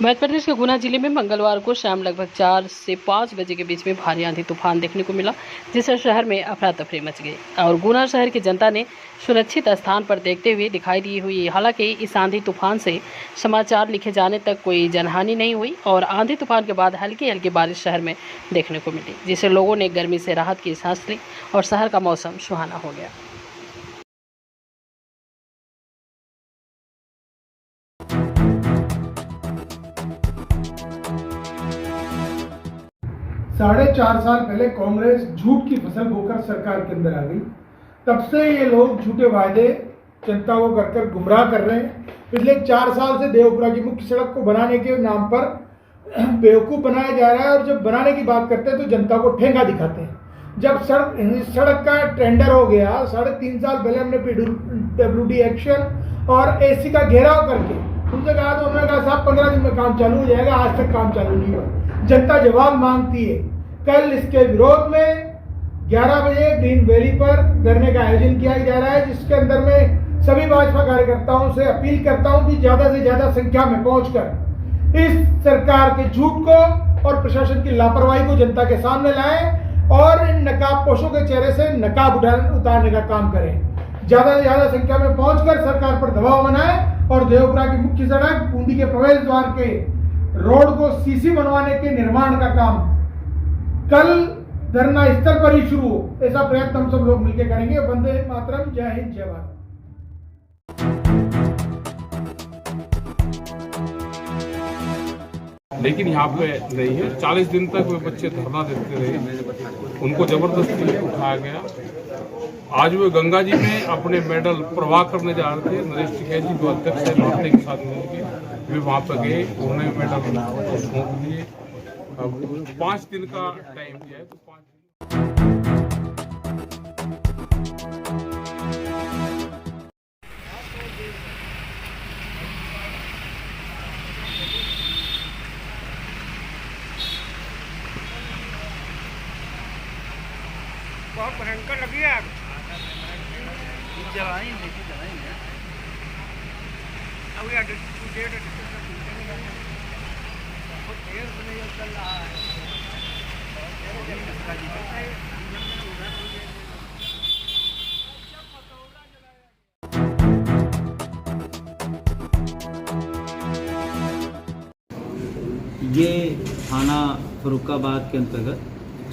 मध्य प्रदेश के गुना जिले में मंगलवार को शाम लगभग 4 से 5 बजे के बीच में भारी आंधी तूफान देखने को मिला, जिससे शहर में अफरा तफरी मच गई और गुना शहर की जनता ने सुरक्षित स्थान पर देखते हुए दिखाई दी हुई। हालांकि इस आंधी तूफान से समाचार लिखे जाने तक कोई जनहानि नहीं हुई और आंधी तूफान के बाद हल्की हल्की बारिश शहर में देखने को मिली, जिससे लोगों ने गर्मी से राहत की सांस ली और शहर का मौसम सुहाना हो गया। 4.5 साल पहले कांग्रेस झूठ की फसल बोकर सरकार के अंदर आ गई। तब से ये लोग झूठे वायदे जनता को कर गुमराह कर रहे हैं। पिछले 4 साल से देवपुरा की मुख्य सड़क को बनाने के नाम पर बेवकूफ़ बनाया जा रहा है और जब बनाने की बात करते हैं तो जनता को ठेंगा दिखाते हैं। जब सड़क का टेंडर हो गया 3.5 साल पहले हमने PWD एक्शन और AC का घेराव करके उनसे कहा तो उन्होंने कहा साहब 15 दिन में काम चालू हो जाएगा। आज तक काम चालू नहीं हुआ। जनता जवाब मांगती है। कल इसके विरोध में 11 बजे ग्रीन वैली पर धरने का आयोजन किया जा रहा है, जिसके अंदर में सभी भाजपा कार्यकर्ताओं से अपील करता हूं कि ज्यादा से ज्यादा संख्या में पहुंचकर इस सरकार के झूठ को और प्रशासन की लापरवाही को जनता के सामने लाएं और इन नकाबपोशों के चेहरे से नकाब उतारने का काम करें। ज्यादा से ज्यादा संख्या में पहुंचकर सरकार पर दबाव बनाएं और देवपुरा की मुख्य सड़क बूंदी के प्रवेश द्वार के रोड को CC बनवाने के निर्माण का काम कल धरना स्थल पर ही शुरू हो, ऐसा प्रयत्न हम सब लोग मिलकर करेंगे। वंदे मातरम, जय हिंद, जय भारत। लेकिन यहाँ पे नहीं है। 40 दिन तक वे बच्चे धरना देते रहे, उनको जबरदस्ती उठाया गया। आज वे गंगा जी में अपने मेडल प्रवाह करने जा रहे थे। नरेश टिकैत जी जो अध्यक्ष है लौटने के साथ मिलकर वे वहाँ पर गए, उन्होंने मेडल सौंप दिए। अब 5 दिन का टाइम दिया है तो 5 दिन। बहुत भयंकर लगी है। ये थाना फरुखाबाद के अंतर्गत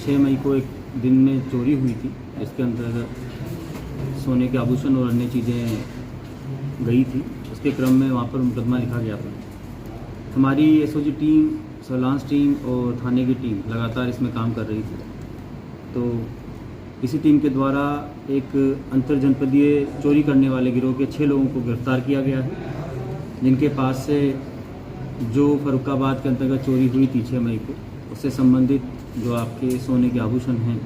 6 मई को एक दिन में चोरी हुई थी, जिसके अंतर्गत सोने के आभूषण और अन्य चीज़ें गई थी। उसके क्रम में वहाँ पर मुकदमा लिखा गया था। हमारी SOG टीम, सर्विलांस टीम और थाने की टीम लगातार इसमें काम कर रही थी। तो इसी टीम के द्वारा एक अंतर जनपदीय चोरी करने वाले गिरोह के 6 लोगों को गिरफ्तार किया गया है, जिनके पास से जो फरुखाबाद के अंतर्गत चोरी हुई थी 6 मई को, उससे संबंधित जो आपके सोने के आभूषण हैं,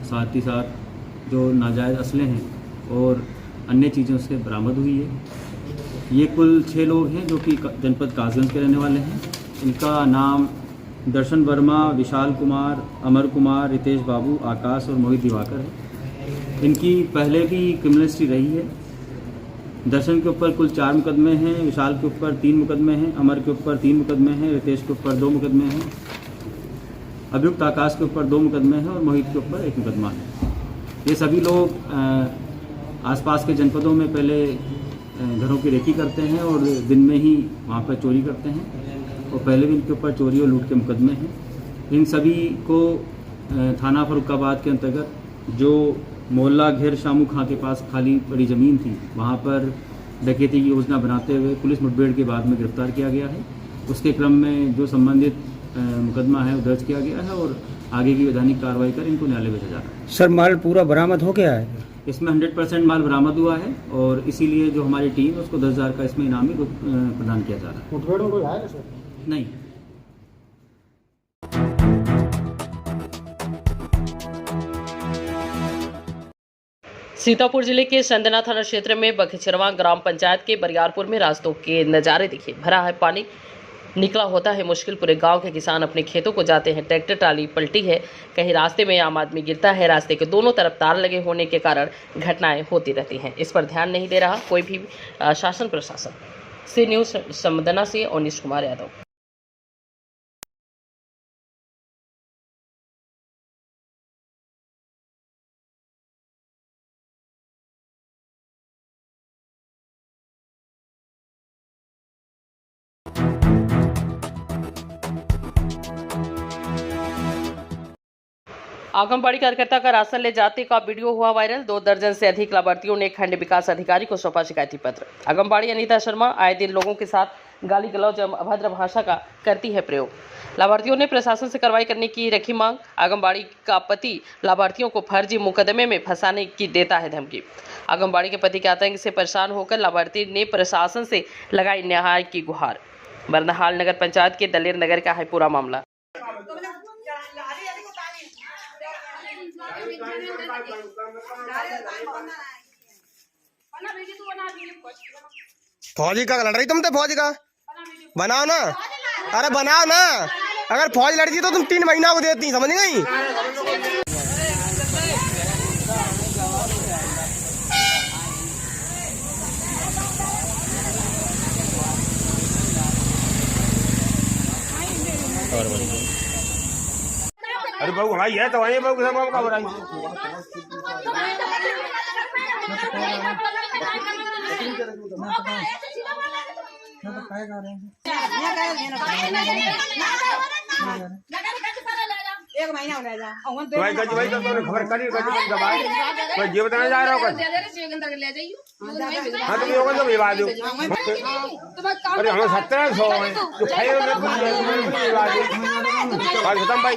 साथ ही साथ जो नाजायज़ असले हैं और अन्य चीज़ें उससे बरामद हुई है। ये कुल 6 लोग हैं जो कि जनपद कासगंज के रहने वाले हैं। इनका नाम दर्शन वर्मा, विशाल कुमार, अमर कुमार, रितेश बाबू, आकाश और मोहित दिवाकर है। इनकी पहले भी क्रिमिनल हिस्ट्री रही है। दर्शन के ऊपर कुल 4 मुकदमे हैं, विशाल के ऊपर 3 मुकदमे हैं, अमर के ऊपर 3 मुकदमे हैं, रितेश के ऊपर 2 मुकदमे हैं, अभियुक्त आकाश के ऊपर 2 मुकदमे हैं और मोहित के ऊपर 1 मुकदमा है। ये सभी लोग आसपास के जनपदों में पहले घरों की रेकी करते हैं और दिन में ही वहाँ पर चोरी करते हैं और पहले भी इनके ऊपर चोरी और लूट के मुकदमे हैं। इन सभी को थाना फरुखाबाद के अंतर्गत जो मोहल्ला घेर शामू खां के पास खाली पड़ी ज़मीन थी, वहाँ पर डकैती की योजना बनाते हुए पुलिस मुठभेड़ के बाद में गिरफ्तार किया गया है। उसके क्रम में जो संबंधित मुकदमा है वो दर्ज किया गया है और आगे की वैधानिक कार्रवाई कर इनको न्यायालय भेजा जा रहा है। सर, माल पूरा बरामद हो गया है? इसमें 100% माल बरामद हुआ है और इसीलिए जो हमारी टीम है उसको 10,000 का इसमें इनाम भी प्रदान किया जा रहा है। मुठभेड़ में कोई है सर? नहीं। सीतापुर जिले के संदना थाना क्षेत्र में बखचरवा ग्राम पंचायत के बरियारपुर में रास्तों के नज़ारे देखिए। भरा है पानी, निकला होता है मुश्किल। पूरे गांव के किसान अपने खेतों को जाते हैं। ट्रैक्टर ट्राली पलटी है, कहीं रास्ते में आम आदमी गिरता है। रास्ते के दोनों तरफ तार लगे होने के कारण घटनाएं होती रहती हैं। इस पर ध्यान नहीं दे रहा कोई भी शासन प्रशासन। सी न्यूज संवेदना से अनिश कुमार यादव। आंगनबाड़ी कार्यकर्ता का राशन ले जाते का वीडियो हुआ वायरल। 2 दर्जन से अधिक लाभार्थियों ने खंड विकास अधिकारी को सौंपा शिकायती पत्र। आंगनबाड़ी अनीता शर्मा आए दिन लोगों के साथ गाली गलौज एवं अभद्र भाषा का करती है प्रयोग। लाभार्थियों ने प्रशासन से कार्रवाई करने की रखी मांग। आंगनबाड़ी का पति लाभार्थियों को फर्जी मुकदमे में फंसाने की देता है धमकी। आंगनबाड़ी के पति के आतंक से परेशान होकर लाभार्थी ने प्रशासन से लगाई न्याय की गुहार। बरनहाल नगर पंचायत के दलेर नगर का है पूरा मामला। फौजी का लड़ रही तुम तो फौजी का बनाओ ना, अरे बनाओ ना। अगर फौज लड़ती तो तुम 3 महीना को देती, समझ गई। अरे बहू भाई है तो वही बहू का बुराई एक महीना हो गया भाई तो खबर करी मैं ये बताने जा रहा हूँ। हाँ तुम योगन तो विवाद दो। अरे हमें 1700 है तो खत्म भाई।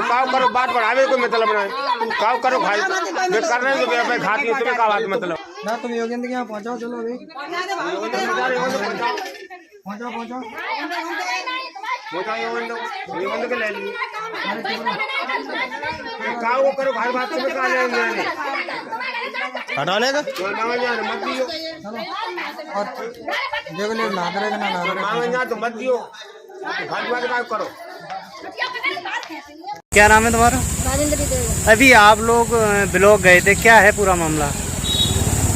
काव करो बात बढ़ावे कोई मतलब नहीं। काव करो खाई कर रहे हो तो खाती हो तुम्हें का बात मतलब ना। तुम योगेंद्र के यहाँ पहुँचाओ, चलो अभी पहुँचाओ। के ले लिए काव करो भाई बात तुम्हें कहा ले हटाने का मत दियो और देखो ले लाद रहे ना लाद रहे तो मत दियो भाई करो। क्या नाम है तुम्हारा? राजेंद्र देवी। अभी आप लोग ब्लॉक गए थे, क्या है पूरा मामला?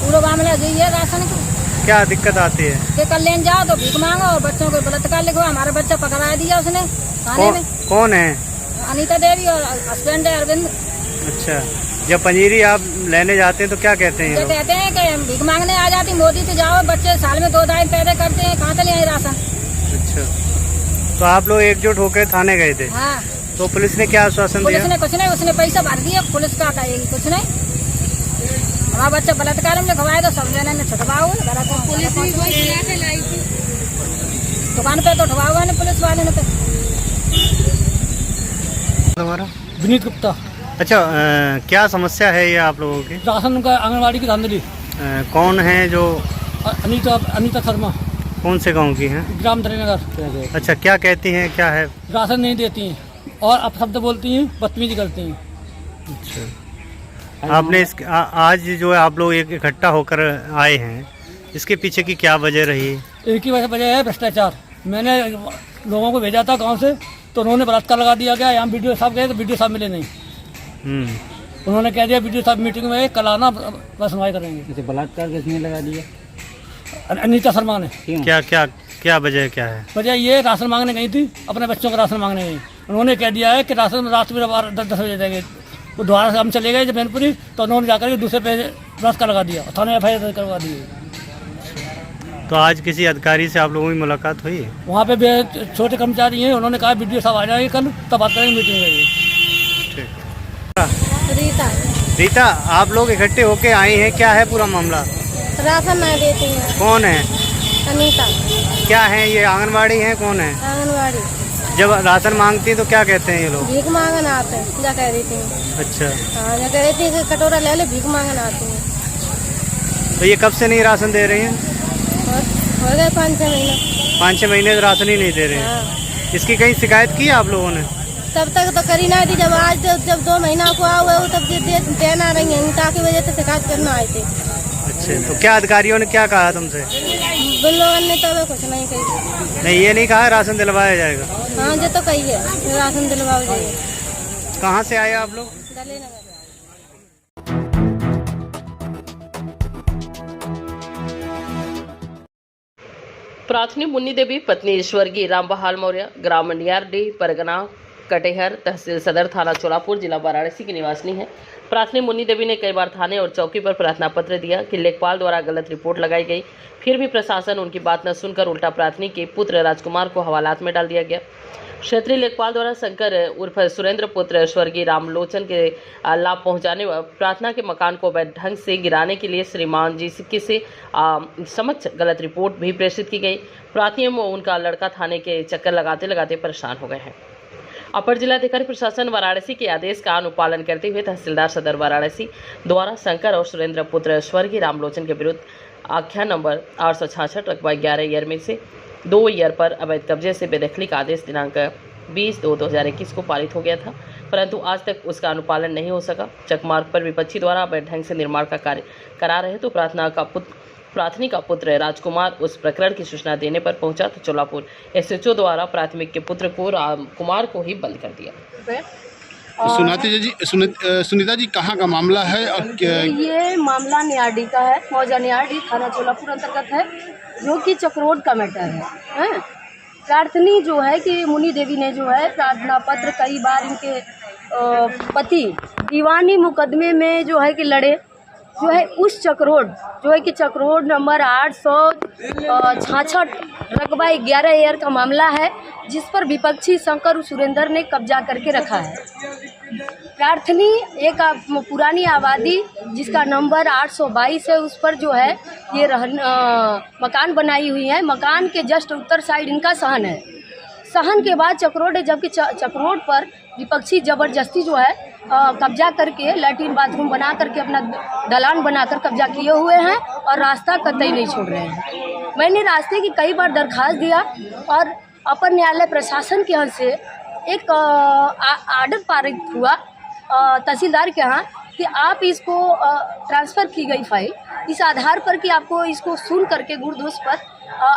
पूरा मामला यही है राशन का। क्या दिक्कत आती है? कि कल लेने जाओ तो भीख मांगो और बच्चों को बलात्कार लिखो। हमारा बच्चा पकड़ा दिया उसने थाने में। कौन है? अनीता देवी और हस्बैंड है अरविंद। अच्छा, जब पंजीरी आप लेने जाते हैं तो क्या कहते हैं? कहते हैं कि भीख मांगने आ जाती मोदी से जाओ, बच्चे साल में 2 दाई पैदा करते हैं, कहाँ से ले आए राशन। अच्छा, तो आप लोग एकजुट होकर थाने गए थे? हाँ। तो पुलिस ने क्या आश्वासन दिया? पुलिस ने कुछ नहीं, उसने पैसा भर दिया। पुलिस का कहेगी कुछ नहीं। हमारा बच्चा बलात्कार में खवाए तो सब जने ने छुटवाओ। पुलिस दुकान पे तो उठवाओ है पुलिस वाले ने। तुम्हारा? विनीत गुप्ता। अच्छा, क्या समस्या है ये आप लोगों की? राशन का आंगनबाड़ी की धांधली। कौन है जो? अनीता शर्मा। कौन से गांव की हैं? ग्राम दरेनगर। अच्छा, क्या कहती हैं, क्या है? राशन नहीं देती हैं और अपशब्द बोलती हैं, बदतमीजी करती हैं। अच्छा, आपने आज जो है आप लोग एक इकट्ठा होकर आए हैं, इसके पीछे की क्या वजह रही? एक ही वजह है भ्रष्टाचार। मैंने लोगों को भेजा था गांव से तो उन्होंने बलात्कार लगा दिया गया। यहाँ वीडियो साहब गए तो वीडियो साहब मिले नहीं। उन्होंने कह दिया वीडियो साहब मीटिंग में कल आना, बस सुनवाई करेंगे। बलात्कार किसने लगा दिया? अनीता शर्मा ने। क्या क्या क्या वजह क्या है? वजह ये राशन मांगने गई थी, अपने बच्चों को राशन मांगने गई। उन्होंने कह दिया है कि राशन रात में 10 बजे देंगे। वो द्वारा से हम चले गए जब मैनपुरी तो उन्होंने जाकर के दूसरे पे बलात्कार लगा दिया, थाने FIR करवा दी। तो आज किसी अधिकारी से आप लोगों की मुलाकात हुई? वहाँ पे छोटे कर्मचारी हैं, उन्होंने कहा वीडियो साहब आ जाएंगे कल, तब बात करेंगे मीटिंग में। रीता। रीता, आप लोग इकट्ठे होके आए हैं, क्या है पूरा मामला? राशन नहीं देती है। कौन है? अनीता। क्या है ये? आंगनबाड़ी है? कौन है? आंगनबाड़ी। जब राशन मांगती है तो क्या कहते हैं ये लोग? भीख मांगने आते हैं, जा कह रही थी। अच्छा, हाँ, जा कह रही थी कि कटोरा ले ले, भीख मांगने आती हैं। तो ये कब से नहीं राशन दे रही हैं? हो गए 5-6 महीने। 5-6 महीने से राशन ही नहीं दे रहे हैं। हाँ। इसकी कहीं शिकायत की आप लोगों ने? तब तक तो करी नहीं थी। जब आज जब 2 महीना को हुआ तब देना रही है, ताकि वजह से शिकायत करना आए थे। अच्छा, तो क्या अधिकारियों ने क्या कहा तुमसे? उन लोगों ने तो कुछ नहीं कही। नहीं, ये नहीं कहा राशन दिलवाया जाएगा? हाँ, जो तो कही है राशन दिलवाओ जाइए। कहाँ से आए आप लोग? दलेर नगर। प्रार्थनी मुन्नी देवी पत्नी स्वर्गीय रामबहाल मौर्य ग्राम नियारडी परगना कटेहर तहसील सदर थाना चोलापुर जिला वाराणसी की निवासिनी है। प्रार्थनी मुन्नी देवी ने कई बार थाने और चौकी पर प्रार्थना पत्र दिया कि लेखपाल द्वारा गलत रिपोर्ट लगाई गई, फिर भी प्रशासन उनकी बात न सुनकर उल्टा प्रार्थनी के पुत्र राजकुमार को हवालात में डाल दिया गया। क्षेत्रीय लेखपाल द्वारा शंकर उर्फ सुरेंद्र पुत्र स्वर्गीय रामलोचन के लाभ पहुंचाने व प्रार्थना के मकान को अवैध ढंग से गिराने के लिए श्रीमान जी से समक्ष गलत रिपोर्ट भी प्रेषित की गई। प्रार्थनी व उनका लड़का थाने के चक्कर लगाते लगाते परेशान हो गए हैं। अपर जिलाधिकारी प्रशासन वाराणसी के आदेश का अनुपालन करते हुए तहसीलदार सदर वाराणसी द्वारा शंकर और सुरेंद्र पुत्र स्वर्गीय रामलोचन के विरुद्ध आख्या नंबर 866 रकबा 11 ईयर में से 2 ईयर पर अवैध कब्जे से बेदखली का आदेश दिनांक 20/2/2021 को पारित हो गया था, परंतु आज तक उसका अनुपालन नहीं हो सका। चकमार्ग पर विपक्षी द्वारा अवैध ढंग से निर्माण का कार्य करा रहे तो प्रार्थनी का पुत्र राजकुमार उस प्रकरण की सूचना देने पर पहुंचा तो चोलापुर SHO द्वारा प्राथमिक के पुत्र को रामकुमार को ही बंद कर दिया। सुनीता जी कहाँ का मामला है और ये मामला नियारडी का है, मौजा नियारडी थाना चोलापुर अंतर्गत है, जो कि चक्रोड का मैटर है। प्रार्थनी जो है कि मुन्नी देवी ने जो है प्रार्थना पत्र कई बार इनके पति दीवानी मुकदमे में जो है कि लड़े, जो है उस चक्रोड जो है कि चक्रोड नंबर 866 रकबा 11 ईयर का मामला है, जिस पर विपक्षी शंकर सुरेंद्र ने कब्जा करके रखा है। प्रार्थनी एक पुरानी आबादी जिसका नंबर 822 है, उस पर जो है ये मकान बनाई हुई है। मकान के जस्ट उत्तर साइड इनका सहन है। सहन के बाद चक्रोड है, जबकि चक्रोड पर विपक्षी ज़बरदस्ती जो है कब्जा करके लैट्रिन बाथरूम बना करके अपना दलान बनाकर कब्जा किए हुए हैं और रास्ता कतई नहीं छोड़ रहे हैं। मैंने रास्ते की कई बार दरखास्त दिया और अपर न्यायालय प्रशासन के यहाँ से एक आर्डर पारित हुआ तहसीलदार के यहाँ कि आप इसको ट्रांसफ़र की गई फाइल इस आधार पर कि आपको इसको सुन करके गुण-दोष पर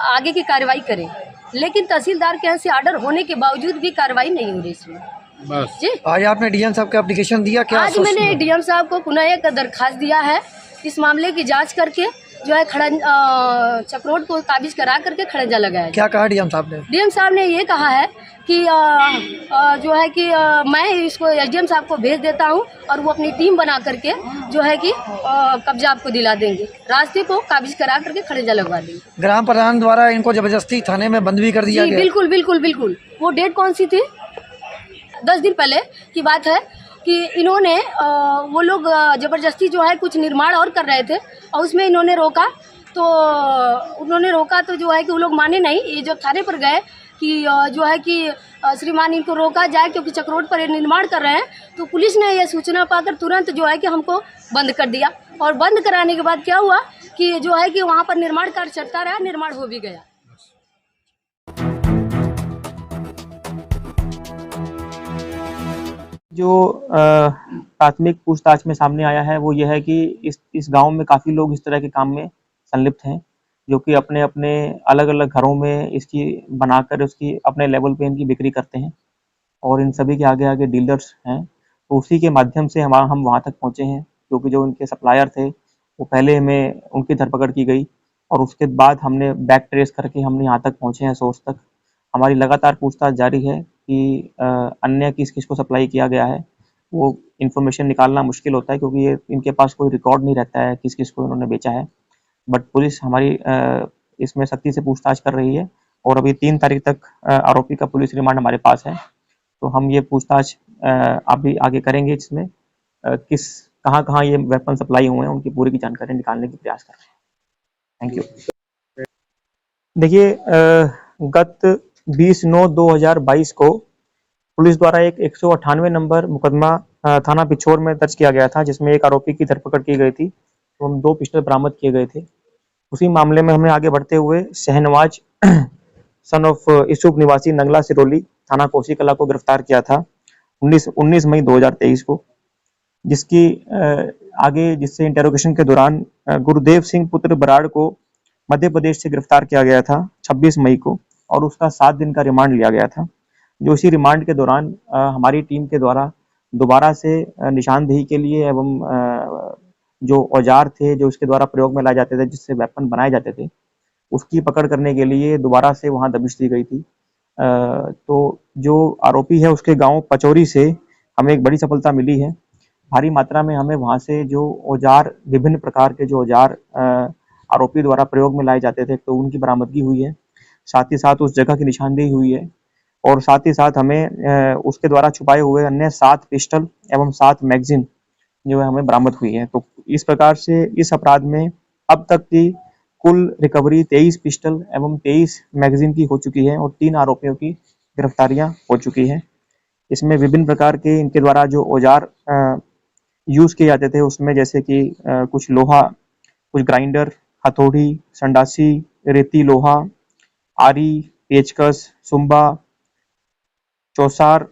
आगे की कार्रवाई करें, लेकिन तहसीलदार के यहाँ से आर्डर होने के बावजूद भी कार्रवाई नहीं हो रही इसमें। बस जी आज आपने डीएम साहब का एप्लीकेशन दिया क्या? आज मैंने डीएम साहब को पुनः एक दरखास्त दिया है इस मामले की जांच करके, जो है चक्रोड को काबिज करा करके खड़ंजा लगाया। क्या कहा डीएम साहब ने? डीएम साहब ने ये कहा है कि जो है कि मैं इसको एसडीएम साहब को भेज देता हूं और वो अपनी टीम बना करके जो है कि कब्जा आपको दिला देंगे, रास्ते को काबिज करा करके खड़ंजा लगवा देंगे। ग्राम प्रधान द्वारा इनको जबरदस्ती थाने में बंद भी कर दिया गया। बिल्कुल बिल्कुल बिल्कुल। वो डेट कौन सी थी? 10 दिन पहले की बात है कि इन्होंने वो लोग ज़बरदस्ती जो है कुछ निर्माण और कर रहे थे और उसमें इन्होंने रोका तो जो है कि वो लोग माने नहीं। ये जो थाने पर गए कि जो है कि श्रीमान इनको रोका जाए क्योंकि चक्रोड पर निर्माण कर रहे हैं, तो पुलिस ने यह सूचना पाकर तुरंत जो है कि हमको बंद कर दिया। और बंद कराने के बाद क्या हुआ कि जो है कि वहाँ पर निर्माण कार्य चलता रहा, निर्माण हो भी गया। जो प्राथमिक पूछताछ में सामने आया है वो ये है कि इस गांव में काफ़ी लोग इस तरह के काम में संलिप्त हैं, जो कि अपने अपने अलग अलग घरों में इसकी बनाकर उसकी अपने लेवल पे इनकी बिक्री करते हैं और इन सभी के आगे आगे डीलर्स हैं। तो उसी के माध्यम से हम वहाँ तक पहुँचे हैं, क्योंकि जो उनके सप्लायर थे वो पहले हमें उनकी धरपकड़ की गई और उसके बाद हमने बैक ट्रेस करके हमने यहाँ तक पहुँचे हैं, सोर्स तक। हमारी लगातार पूछताछ जारी है कि अन्य किस को सप्लाई किया गया है, वो इन्फॉर्मेशन निकालना मुश्किल होता है क्योंकि ये इनके पास कोई रिकॉर्ड नहीं रहता है किस को इन्होंने बेचा है। बट पुलिस हमारी इसमें सख्ती से पूछताछ कर रही है और अभी 3 तारीख तक आरोपी का पुलिस रिमांड हमारे पास है। तो हम ये पूछताछ अभी आगे करेंगे, इसमें कहाँ ये वेपन सप्लाई हुए हैं उनकी पूरी की जानकारी निकालने की प्रयास कर रहे हैं। Thank you. देखिए, गत 20/9/2022 को पुलिस द्वारा एक 198 नंबर मुकदमा थाना पिछोर में दर्ज किया गया था, जिसमें एक आरोपी की धरपकड़ की गई थी। तो हम 2 पिस्टल बरामद किए गए थे। उसी मामले में हमने आगे बढ़ते हुए शहनवाज सन ऑफ यूसुफ निवासी नंगला सिरोली थाना कोसी कला को गिरफ्तार किया था 19 मई 2023 को, जिससे इंटेरोगेशन के दौरान गुरुदेव सिंह पुत्र बराड़ को मध्य प्रदेश से गिरफ्तार किया गया था 26 मई को और उसका 7 दिन का रिमांड लिया गया था। जो इसी रिमांड के दौरान हमारी टीम के द्वारा दोबारा से निशानदेही के लिए एवं जो औजार थे जो उसके द्वारा प्रयोग में लाए जाते थे, जिससे वेपन बनाए जाते थे, उसकी पकड़ करने के लिए दोबारा से वहां दबिश दी गई थी। तो जो आरोपी है उसके गांव पचौरी से हमें एक बड़ी सफलता मिली है। भारी मात्रा में हमें वहां से जो औजार, विभिन्न प्रकार के जो औजार आरोपी द्वारा प्रयोग में लाए जाते थे, तो उनकी बरामदगी हुई है। साथ ही साथ उस जगह की निशानदेही हुई है और साथ ही साथ हमें उसके द्वारा छुपाए हुए अन्य 7 पिस्टल एवं 7 मैगजीन जो है हमें बरामद हुई है। तो इस प्रकार से इस अपराध में अब तक की कुल रिकवरी 23 पिस्टल एवं 23 मैगजीन की हो चुकी है और 3 आरोपियों की गिरफ्तारियां हो चुकी हैं। इसमें विभिन्न प्रकार के इनके द्वारा जो औजार यूज किए जाते थे उसमें जैसे कि कुछ लोहा, कुछ ग्राइंडर, हथौड़ी, संडासी, रेती, लोहा, आरी, पेचकस, सुम्बा, चौसार,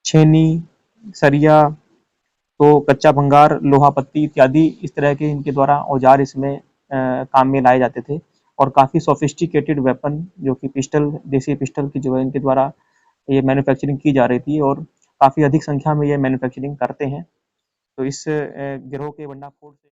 छेनी, सरिया, तो कच्चा भंगार, लोहा पत्ती इत्यादि इस तरह के इनके द्वारा औजार इसमें काम में लाए जाते थे और काफ़ी सोफिस्टिकेटेड वेपन जो कि पिस्टल, देसी पिस्टल की जो है इनके द्वारा ये मैन्युफैक्चरिंग की जा रही थी और काफ़ी अधिक संख्या में ये मैन्युफैक्चरिंग करते हैं। तो इस गिरोह के भंडाफोड़ से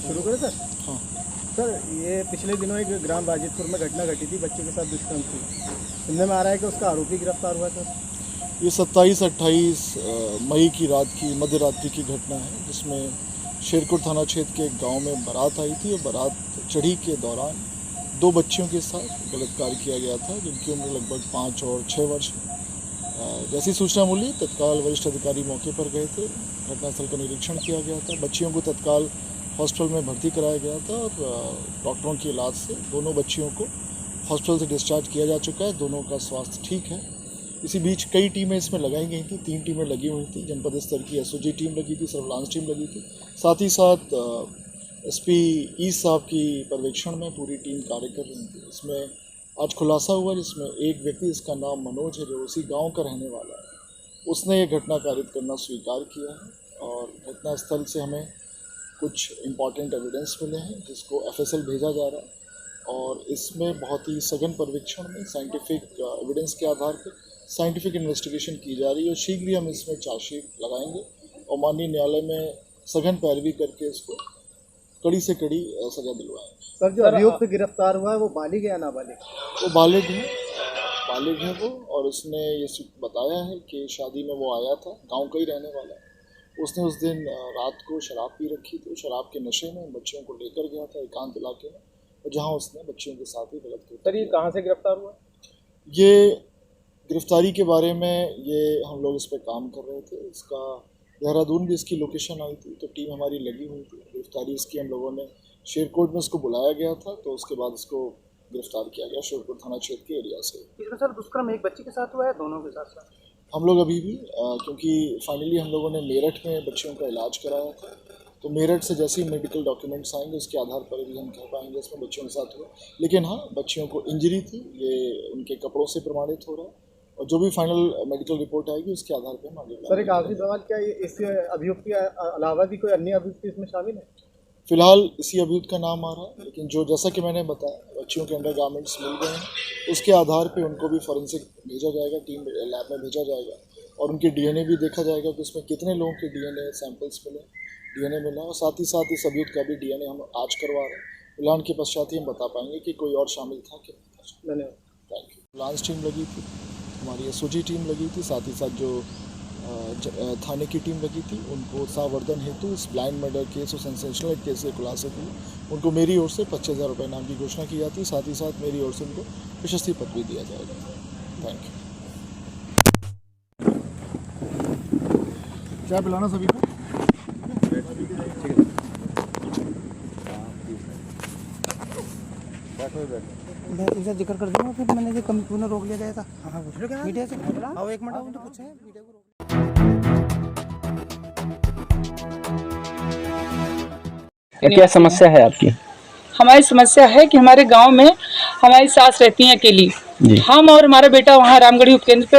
शुरू करें सर? हाँ सर, ये पिछले दिनों एक ग्राम वाजिदपुर में घटना घटी थी, बच्चे के साथ दुष्कर्म की। सुनने में आ रहा है कि उसका आरोपी गिरफ्तार हुआ था। ये 27-28 मई की रात की मध्य रात्रि की घटना है, जिसमें शेरकोट थाना क्षेत्र के एक गांव में बारात आई थी और बारात चढ़ी के दौरान 2 बच्चियों के साथ बलात्कार किया गया था, जिनकी उम्र लगभग 5 और 6 वर्ष है। जैसी सूचना मिली तत्काल वरिष्ठ अधिकारी मौके पर गए थे, घटनास्थल का निरीक्षण किया गया था। बच्चियों को तत्काल हॉस्पिटल में भर्ती कराया गया था और डॉक्टरों के इलाज से दोनों बच्चियों को हॉस्पिटल से डिस्चार्ज किया जा चुका है। दोनों का स्वास्थ्य ठीक है। इसी बीच कई टीमें इसमें लगाई गई थी, 3 टीमें लगी हुई थी। जनपद स्तर की एसओजी टीम लगी थी, सर्विलांस टीम लगी थी, साथ ही साथ एसपी ई साहब की पर्यवेक्षण में पूरी टीम कार्य कर रही थी। इसमें आज खुलासा हुआ जिसमें एक व्यक्ति, जिसका नाम मनोज है, जो उसी गाँव का रहने वाला है, उसने ये घटना कारित करना स्वीकार किया है और घटनास्थल से हमें कुछ इम्पॉर्टेंट एविडेंस मिले हैं जिसको एफएसएल भेजा जा रहा है और इसमें बहुत ही सघन पर्यवेक्षण में साइंटिफिक एविडेंस के आधार पर साइंटिफिक इन्वेस्टिगेशन की जा रही है और शीघ्र ही हम इसमें चार्जशीट लगाएंगे और माननीय न्यायालय में सघन पैरवी करके इसको कड़ी से कड़ी सजा दिलवाएंगे। सर, जो अभियुक्त गिरफ्तार हुआ है वो बालिग है या नाबालिग? वो बालिग है वो, और उसने ये बताया है कि शादी में वो आया था, गाँव का ही रहने वाला है। उसने उस दिन रात को शराब पी रखी थी, शराब के नशे में बच्चियों को लेकर गया था एकांत इलाके में और जहां उसने बच्चियों के साथ ही गलत किया। सर, ये कहां से गिरफ्तार हुआ? ये गिरफ्तारी के बारे में ये हम लोग इस पर काम कर रहे थे। इसका देहरादून भी इसकी लोकेशन आई थी, तो टीम हमारी लगी हुई थी। गिरफ्तारी इसकी हम लोगों ने शेरकोट में इसको बुलाया गया था, तो उसके बाद इसको गिरफ्तार किया गया शेरकोट थाना क्षेत्र के एरिया से। इसमें सर दुष्कर्म एक बच्ची के साथ हुआ है, दोनों के साथ? हम लोग अभी भी क्योंकि फाइनली हम लोगों ने मेरठ में बच्चियों का इलाज कराया था, तो मेरठ से जैसे ही मेडिकल डॉक्यूमेंट्स आएंगे उसके आधार पर भी हम कह पाएंगे इसमें बच्चियों के साथ हुआ। लेकिन हाँ, बच्चियों को इंजरी थी, ये उनके कपड़ों से प्रमाणित हो रहा है और जो भी फाइनल मेडिकल रिपोर्ट आएगी उसके आधार पर हम आगे। सर, एक आखिरी सवाल, क्या इस अभियुक्त के अलावा भी कोई अन्य अभियुक्त इसमें शामिल है? फिलहाल इसी अभियुक्त का नाम आ रहा है, लेकिन जो जैसा कि मैंने बताया बच्चियों के अंडरगारमेंट्स मिल गए हैं, उसके आधार पे उनको भी फॉरेंसिक भेजा जाएगा, टीम लैब में भेजा जाएगा और उनके डीएनए भी देखा जाएगा कि उसमें कितने लोगों के डीएनए सैंपल्स मिले, डीएनए मिला और साथ ही साथ इस अभियुक्त का भी डीएनए हम आज करवा रहे हैं। फिलहाल के पश्चात ही हम बता पाएंगे कि कोई और शामिल था कि नहीं। धन्यवाद। Thank you. सर्विलांस टीम लगी थी, हमारी एसओजी टीम लगी थी, साथ ही साथ जो थाने की टीम लगी थी, उनको सावर्धन हेतु इस ब्लाइंड मर्डर केस और सेंसेशनल केस के खुलासे के लिए उनको मेरी ओर से 25,000 रुपये इनाम की घोषणा की जाती है। साथ ही साथ मेरी ओर से उनको प्रशस्ति पत्र भी दिया जाएगा। Thank you. चाय पिलाना सभी को। मैं इसे जिक्र कर दूंगा, फिर मैंने जो कम तूने रोक लिया गया था। हाँ, पूछ लो क्या मीडिया से? आओ एक मिनट, उनको पूछे मीडिया को रोक। क्या समस्या है आपकी? हमारी समस्या है कि हमारे गांव में हमारी सास रहती हैं अकेली। हम और हमारा बेटा वहाँ रामगढ़ी उपकेंद्र पे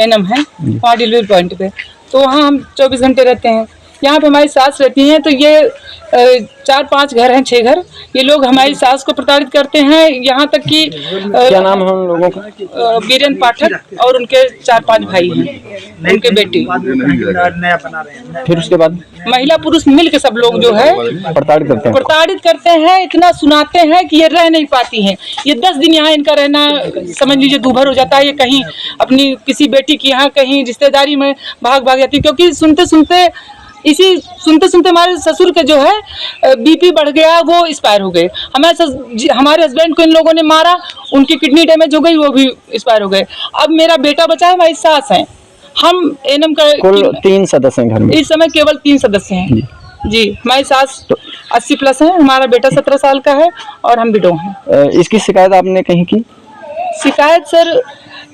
एनएम है, वहाँ डिलीवरी पॉइंट पे, तो वहाँ हम 24 घंटे रहते हैं। यहाँ पे हमारी सास रहती हैं, तो ये 4-5 घर हैं, 6 घर, ये लोग हमारी सास को प्रताड़ित करते हैं। यहाँ तक कि क्या नाम है उन लोगों का? वीरेंद्र पाठक और उनके 4-5 भाई हैं, उनके बेटे। फिर उसके बाद महिला पुरुष मिल के सब लोग जो है प्रताड़ित करते हैं, इतना सुनाते हैं कि ये रह नहीं पाती हैं। ये 10 दिन यहाँ इनका रहना समझ लीजिए दूभर हो जाता है। ये कहीं अपनी किसी बेटी की यहाँ कहीं रिश्तेदारी में भाग जाती है, क्योंकि सुनते सुनते हमारे ससुर के जो है बीपी बढ़ गया, वो एक्सपायर हो गए। हमारे हस्बैंड को इन लोगों ने मारा, उनकी किडनी डैमेज हो गई, वो भी एक्सपायर हो गए। अब मेरा बेटा बचा है, हमारी सास है, हम एनएम का कुल 3 सदस्य हैं घर में इस समय, केवल 3 सदस्य हैं जी। हमारी सास 80+ है, हमारा बेटा 17 साल का है और हम विडो हैं। इसकी शिकायत आपने कहीं की? शिकायत सर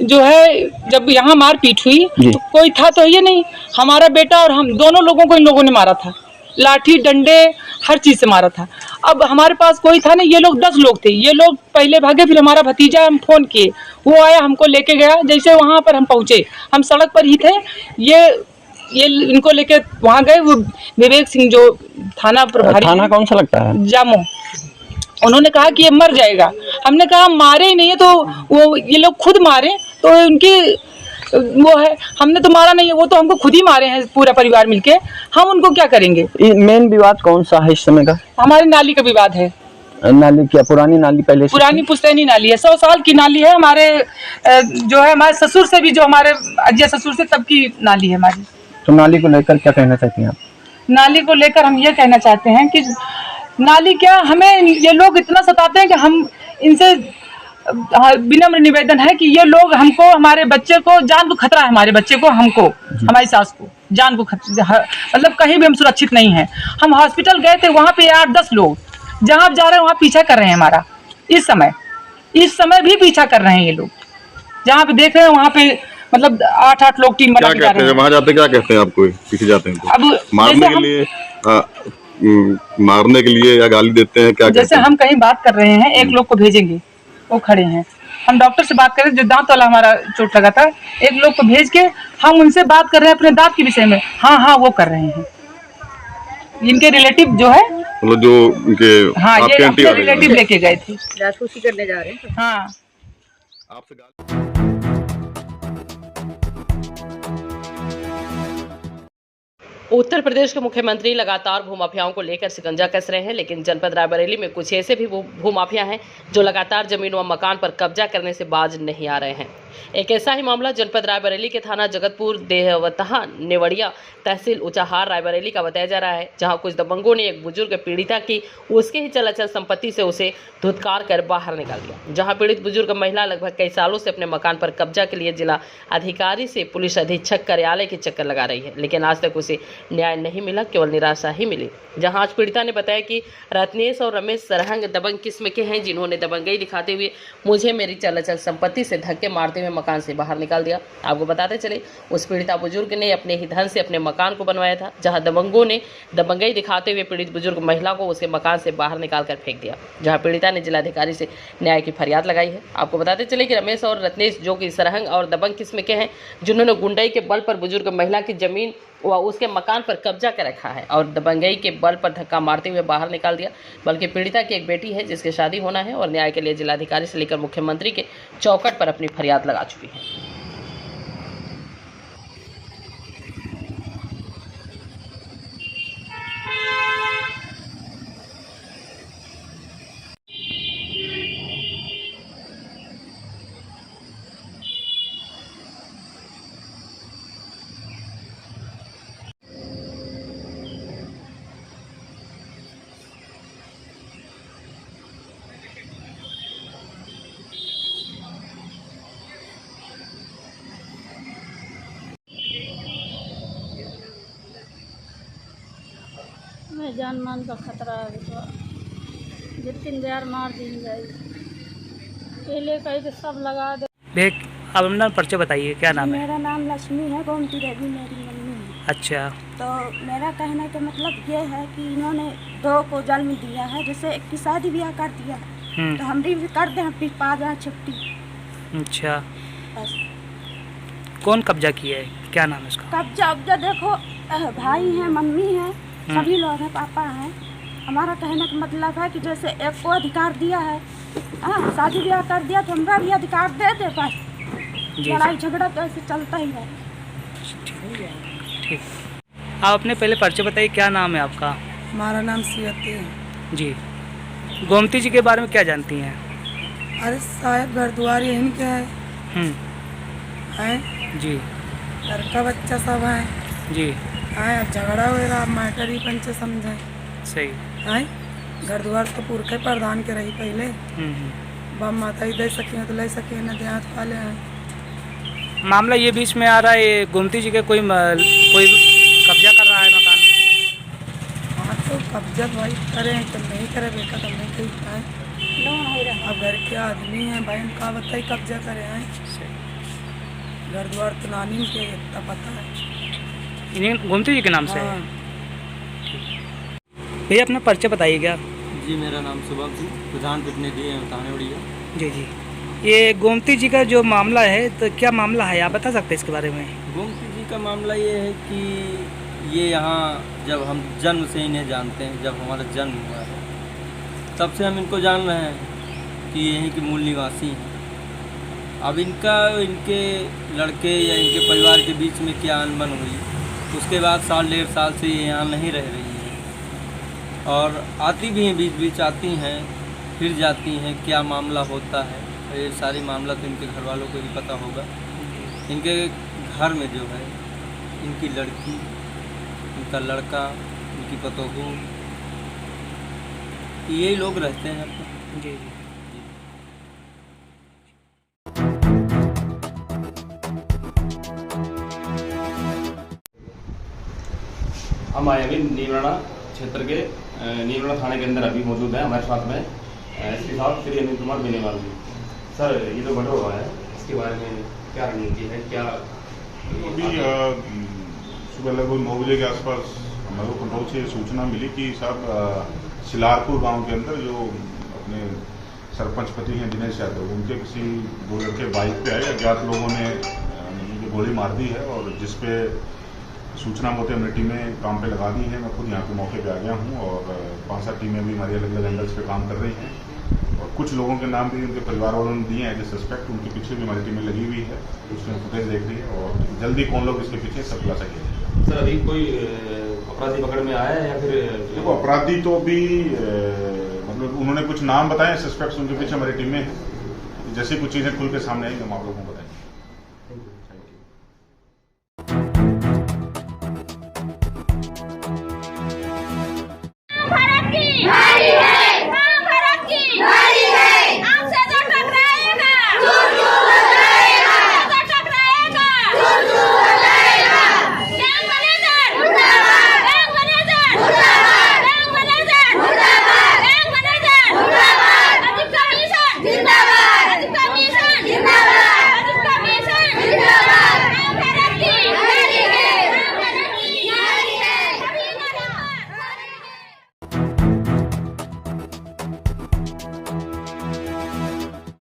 जो है, जब यहाँ मारपीट हुई तो कोई था तो ये नहीं, हमारा बेटा और हम दोनों लोगों को इन लोगों ने मारा था, लाठी डंडे हर चीज से मारा था। अब हमारे पास कोई था नहीं, ये लोग 10 लोग थे, ये लोग पहले भागे, फिर हमारा भतीजा, हम फोन किए, वो आया, हमको लेके गया। जैसे वहाँ पर हम पहुँचे, हम सड़क पर ही थे, ये इनको लेके वहाँ गए। वो विवेक सिंह जो थाना प्रभारी, थाना कौन सा लगता है? जामो, उन्होंने कहा कि ये मर जाएगा। हमने कहा मारे ही नहीं है, तो वो ये लोग खुद मारे तो उनकी वो है, हमने तो मारा नहीं है, वो तो हमको खुद ही मारे हैं, पूरा परिवार मिलके। हम उनको क्या करेंगे? मेन विवाद कौन सा है इस समय का? हमारी नाली का विवाद है। नाली क्या पुरानी नाली? पहले पुरानी पुश्तैनी नाली है, 100 साल की नाली है। हमारे जो है हमारे ससुर से भी, जो हमारे अजय ससुर से, तब की नाली है हमारी। तो नाली को लेकर क्या कहना चाहती हैं आप? नाली को लेकर हम ये कहना चाहते हैं कि नाली क्या, हमें ये लोग इतना सताते हैं कि हम इनसे विनम्र निवेदन है कि ये लोग हमको, हमारे बच्चे को, जान को खतरा है, हमारे बच्चे को, हमको, हमारी सास को जान को मतलब कहीं भी हम सुरक्षित नहीं है। हम हॉस्पिटल गए थे, वहाँ पे 8-10 लोग जहाँ जा रहे हैं वहाँ पीछा कर रहे हैं हमारा। इस समय भी पीछा कर रहे हैं ये लोग, जहाँ पे देख रहे हैं वहाँ पे मतलब 8-8 लोग टीम बना के जा रहे हैं। वहाँ जाते क्या कहते हैं आपको? पीछे जाते हैं तो अब मारने के लिए या गाली देते हैं क्या? जैसे हम कहीं बात कर रहे हैं, एक लोग को भेजेंगे, वो खड़े हैं, हम डॉक्टर से बात कर रहे हैं, जो दांत वाला हमारा चोट लगा था, एक लोग को भेज के हम उनसे बात कर रहे हैं अपने दांत के विषय में। हाँ वो कर रहे हैं, इनके रिलेटिव जो है, मतलब जो उनके, हाँ ये अपने रिलेटिव लेके गए थे, जासूसी करने जा रहे हैं। हाँ उत्तर प्रदेश के मुख्यमंत्री लगातार भूमाफियाओं को लेकर शिकंजा कस रहे हैं, लेकिन जनपद रायबरेली में कुछ ऐसे भी भूमाफिया हैं जो लगातार जमीन व मकान पर कब्जा करने से बाज नहीं आ रहे हैं। एक ऐसा ही मामला जनपद रायबरेली के थाना जगतपुर देहवतहा नेवड़िया तहसील ऊंचाहार रायबरेली का बताया जा रहा है, जहां कुछ दबंगों ने एक बुजुर्ग पीड़िता की उसके ही चल अचल संपत्ति से उसे धुतकार कर बाहर निकाल दिया। जहां पीड़ित बुजुर्ग महिला लगभग कई सालों से अपने मकान पर कब्जा के लिए जिला अधिकारी से पुलिस अधीक्षक कार्यालय के चक्कर लगा रही है, लेकिन आज तक उसे न्याय नहीं मिला, केवल निराशा ही मिली। जहां आज पीड़िता ने बताया कि रत्नेश और रमेश सरहंग दबंग किस्म के हैं, जिन्होंने दबंगई दिखाते हुए मुझे मेरी चल अचल संपत्ति से धक्के मारते हुए मकान से बाहर निकाल दिया। आपको बताते चले, उस पीड़िता बुजुर्ग ने अपने ही धन से अपने मकान को बनवाया था, जहां दबंगों ने दबंगई दिखाते हुए पीड़ित बुजुर्ग महिला को उसके मकान से बाहर निकाल कर फेंक दिया, जहां पीड़िता ने जिलाधिकारी से न्याय की फरियाद लगाई है। आपको बताते चले कि रमेश और रत्नेश, जो कि सरहंग और दबंग किस्म के हैं, जिन्होंने गुंडई के बल पर बुजुर्ग महिला की जमीन व उसके मकान पर कब्जा कर रखा है और दबंगई के बल पर धक्का मारते हुए बाहर निकाल दिया। बल्कि पीड़िता की एक बेटी है जिसकी शादी होना है और न्याय के लिए जिलाधिकारी से लेकर मुख्यमंत्री के चौखट पर अपनी फरियाद लगा चुकी है। मैं जान मान का खतरा है, जितनी देर मार दी जाए, पहले कहीं तो सब लगा दे। देख, अब अपना परिचय बताइए, क्या नाम है? मेरा नाम लक्ष्मी है, गोमती देवी मेरी मम्मी है। अच्छा। तो मेरा कहने का मतलब ये है कि इन्होंने 2 को जन्म दिया है, जैसे एक की शादी ब्याह कर दिया है, तो हम भी कर दें, फिर पा जाए छुट्टी। अच्छा, बस। कौन कब्जा किया है, क्या नाम है उसका? कब्जा देखो, भाई हैं, मम्मी हैं, सभी लोग हैं, पापा हैं। हमारा कहने का मतलब है कि जैसे एक को अधिकार दिया है, शादी ब्याह कर दिया तो हमरा भी अधिकार दे दे। बस लड़ाई झगड़ा तो ऐसे चलता ही है। ठीक, आप अपने पहले परिचय बताइए, क्या नाम है आपका? हमारा नाम सीयती है जी। गोमती जी के बारे में क्या जानती हैं? अरे शायद घर द्वार यहीं के है जी। लड़का बच्चा सब है जी। झगड़ा हुएगा, मैटर ही पंच समझे। सही है घर द्वार तो पुरखे प्रधान के रही पहले। बम माता ही दे सके तो ले सके न देहात वाले हैं। मामला ये बीच में आ रहा है, गोमती जी के कोई कब्जा कर रहा है मकान। हाँ तो कब्जा भाई करे तो नहीं करे, बेटा तो नहीं कही है। अब घर के आदमी हैं भाई, उनका बताई कब्जा करे हैं। घर द्वार तो नानी के इतना पता है, गोमती जी के नाम से। भैया अपना परिचय बताइएगा। जी मेरा नाम शुभम सिंह, प्रधान प्रतिनिधि है थाने उड़िया। जी जी। ये गोमती जी का जो मामला है, तो क्या मामला है, आप बता सकते हैं इसके बारे में? गोमती जी का मामला ये है कि ये यहाँ जब हम जन्म से इन्हें जानते हैं, जब हमारा जन्म हुआ है तब से हम इनको जान रहे हैं कि यहीं के मूल निवासी हैं। अब इनके लड़के या इनके परिवार के बीच में क्या अनबन हुई, उसके बाद साल 1.5 साल से ये यहाँ नहीं रह रही हैं और आती भी हैं, बीच बीच आती हैं फिर जाती हैं। क्या मामला होता है ये सारी मामला तो इनके घर वालों को ही पता होगा। इनके घर में जो है इनकी लड़की, इनका लड़का, इनकी पतोहू, यही लोग रहते हैं। जी जी। हम आए अभी नीमराणा क्षेत्र के नीमराणा थाने के अंदर अभी मौजूद है। हमारे साथ में एसपी साहब श्री अनिल कुमार बेनीवाल जी। सर ये जो मर्डर हुआ है इसके बारे में क्या रणनीति है, क्या? अभी सुबह लगभग 9 बजे के आसपास हमारे कंट्रोल से सूचना मिली कि साहब सिलारपुर गांव के अंदर जो अपने सरपंच पति हैं दिनेश यादव, उनके किसी 2 लड़के बाइक पे आए, अज्ञात लोगों ने उनको गोली मार दी है और जिसपे सूचना मोते हमने टीमें काम पे लगा दी हैं। मैं खुद यहाँ पे मौके पे आ गया हूँ और 5-7 टीमें भी हमारी अलग अलग एंगल्स पे काम कर रही हैं और कुछ लोगों के नाम भी उनके परिवार वालों ने दिए हैं एज ए सस्पेक्ट। उनके पीछे भी हमारी टीमें लगी हुई है, उसमें फुटेज देख रही है और जल्दी कौन लोग इसके पीछे सब खुलासा किया जाएगा। सर अभी कोई अपराधी पकड़ में आया है या फिर? देखो अपराधी तो अभी मतलब उन्होंने कुछ नाम बताए सस्पेक्ट्स, उनके पीछे हमारी टीमें हैं। जैसे कुछ चीज़ें खुल के सामने आएंगी हम आप लोगों को बताएंगे।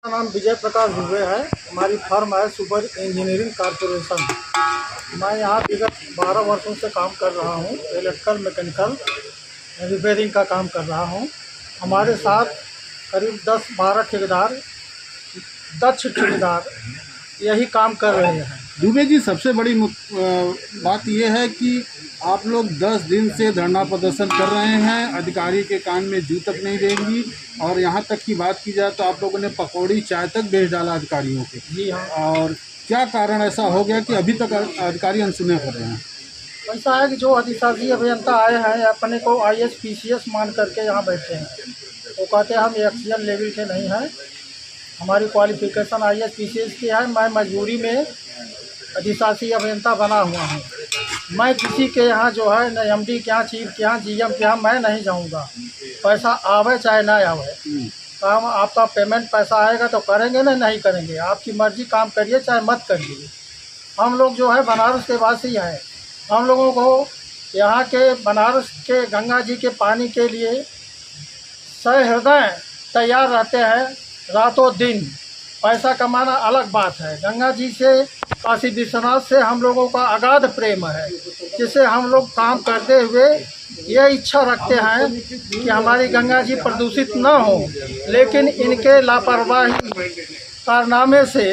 नाम विजय प्रकाश दुबे है। हमारी फर्म है सुपर इंजीनियरिंग कॉरपोरेशन। मैं यहाँ विगत 12 वर्षों से काम कर रहा हूँ। इलेक्ट्रिकल मैकेनिकल रिपेयरिंग का काम कर रहा हूँ। हमारे साथ करीब 10-12 ठेकेदार, दक्ष ठेकेदार यही काम कर रहे हैं। दुबे जी, सबसे बड़ी बात यह है कि आप लोग 10 दिन से धरना प्रदर्शन कर रहे हैं, अधिकारी के कान में जू तक नहीं देंगी और यहाँ तक की बात की जाए तो आप लोगों ने पकौड़ी चाय तक बेच डाला अधिकारियों के। जी हाँ। और क्या कारण ऐसा हो गया कि अभी तक अधिकारी अनसुने कर रहे हैं? ऐसा है कि जो अधिशासी अभियंता आए हैं अपने को IS PCS मान करके यहाँ बैठे हैं। वो कहते हैं हम एक्सीएल लेवल के नहीं हैं, हमारी क्वालिफिकेशन IS PCS की है। मैं मजबूरी में अधिशासी अभियंता बना हुआ हूँ। मैं किसी के यहाँ जो है न MD के यहाँ, चीफ के यहाँ, GM के यहाँ मैं नहीं जाऊँगा। पैसा आवे चाहे ना आवे, काम आपका पेमेंट पैसा आएगा तो करेंगे ना, नहीं करेंगे आपकी मर्जी, काम करिए चाहे मत करिए। हम लोग जो है बनारस के वासी हैं। हम लोगों को यहाँ के बनारस के गंगा जी के पानी के लिए सहृदय तैयार रहते हैं रातों दिन। पैसा कमाना अलग बात है, गंगा जी से काशी विश्वनाथ से हम लोगों का अगाध प्रेम है, जिससे हम लोग काम करते हुए यह इच्छा रखते हैं कि हमारी गंगा जी प्रदूषित न हो, लेकिन इनके लापरवाही कारनामे से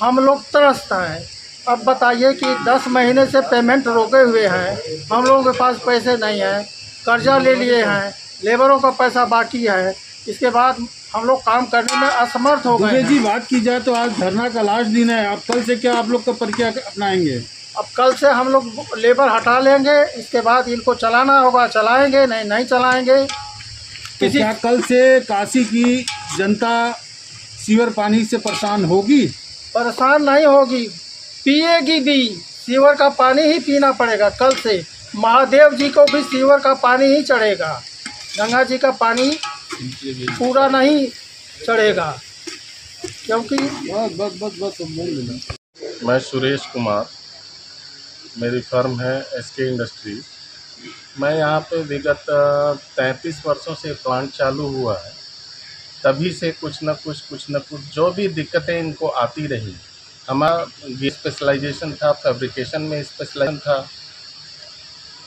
हम लोग त्रस्त हैं। अब बताइए कि 10 महीने से पेमेंट रोके हुए हैं, हम लोगों के पास पैसे नहीं हैं, कर्जा ले लिए हैं, लेबरों का पैसा बाकी है, इसके बाद हम लोग काम करने में असमर्थ हो गए दुबे हैं। जी, बात की जाए तो आज धरना का लास्ट दिन है, आप कल से क्या आप लोग का प्रक्रिया अपनाएंगे? अब कल से हम लोग लेबर हटा लेंगे, इसके बाद इनको चलाना होगा, चलाएंगे, नहीं चलाएंगे। तो क्या कल से काशी की जनता सीवर पानी से परेशान होगी? परेशान नहीं होगी, पिएगी भी। सीवर का पानी ही पीना पड़ेगा कल से। महादेव जी को भी सीवर का पानी ही चढ़ेगा, गंगा जी का पानी पूरा नहीं चढ़ेगा, क्योंकि बस बोल देना। मैं सुरेश कुमार, मेरी फर्म है एसके इंडस्ट्री। मैं यहाँ पे विगत 33 वर्षों से प्लांट चालू हुआ है, तभी से कुछ न कुछ जो भी दिक्कतें इनको आती रही। हमारा स्पेशलाइजेशन था, फैब्रिकेशन में स्पेशलाइजेशन था,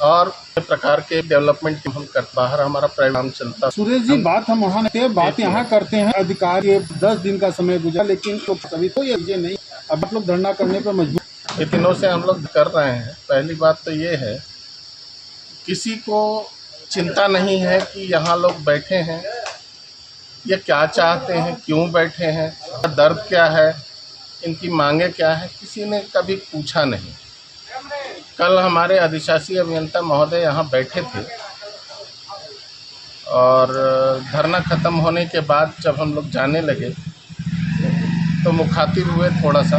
और प्रकार के डेवलपमेंट हम कर बाहर हमारा प्रोग्राम चलता। सुरेश जी, बात हम वहाँ नहीं, बात यहाँ करते हैं। अधिकारी 10 दिन का समय गुजरा, लेकिन तो सभी तो ये नहीं, अब आप लोग धरना करने पर मजबूर। ये दिनों से हम लोग कर रहे हैं। पहली बात तो ये है, किसी को चिंता नहीं है कि यहाँ लोग बैठे हैं, ये क्या चाहते हैं, क्यों बैठे हैं, दर्द क्या है, इनकी मांगे क्या है, किसी ने कभी पूछा नहीं। कल हमारे अधिशासी अभियंता महोदय यहाँ बैठे थे, और धरना ख़त्म होने के बाद जब हम लोग जाने लगे तो मुखातिब हुए थोड़ा सा,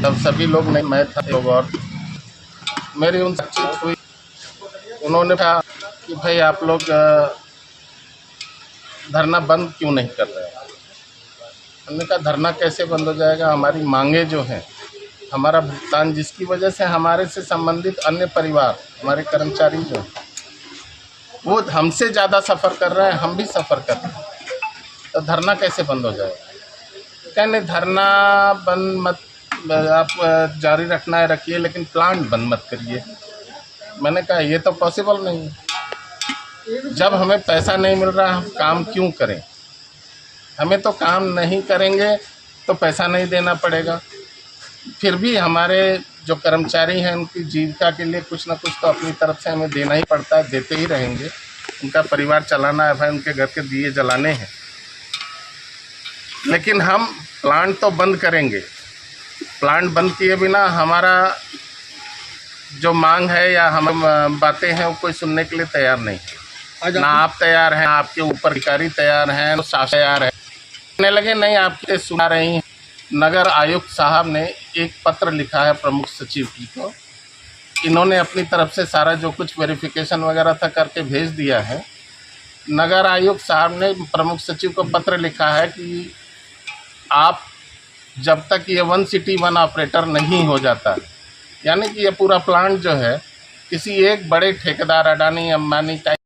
तब सभी लोग नहीं, मैं था लोग, और मेरी उनसे बातचीत हुई। उन्होंने कहा कि भाई आप लोग धरना बंद क्यों नहीं कर रहे हैं। हमने कहा धरना कैसे बंद हो जाएगा, हमारी मांगे जो हैं, हमारा भुगतान, जिसकी वजह से हमारे से संबंधित अन्य परिवार, हमारे कर्मचारी जो हैं, वो हमसे ज़्यादा सफ़र कर रहे हैं, हम भी सफ़र कर रहे हैं, तो धरना कैसे बंद हो जाएगा। कहने धरना बंद मत, आप जारी रखना है रखिए, लेकिन प्लांट बंद मत करिए। मैंने कहा ये तो पॉसिबल नहीं है, जब हमें पैसा नहीं मिल रहा हम काम क्यों करें। हमें तो काम नहीं करेंगे तो पैसा नहीं देना पड़ेगा, फिर भी हमारे जो कर्मचारी हैं उनकी जीविका के लिए कुछ ना कुछ तो अपनी तरफ से हमें देना ही पड़ता है, देते ही रहेंगे। उनका परिवार चलाना है भाई, उनके घर के दिए जलाने हैं। लेकिन हम प्लांट तो बंद करेंगे, प्लांट बंद किए बिना हमारा जो मांग है या हम बातें हैं वो कोई सुनने के लिए तैयार नहीं है। ना आप तैयार हैं, आपके ऊपर अधिकारी तैयार हैं, शासन तैयार है। कहने लगे नहीं आपके सुना रही हैं। नगर आयुक्त साहब ने एक पत्र लिखा है प्रमुख सचिव जी को, इन्होंने अपनी तरफ से सारा जो कुछ वेरिफिकेशन वगैरह था करके भेज दिया है। नगर आयुक्त साहब ने प्रमुख सचिव को पत्र लिखा है कि आप जब तक ये 1 सिटी 1 ऑपरेटर नहीं हो जाता, यानी कि ये पूरा प्लांट जो है किसी एक बड़े ठेकेदार, अडानी अंबानी टाइप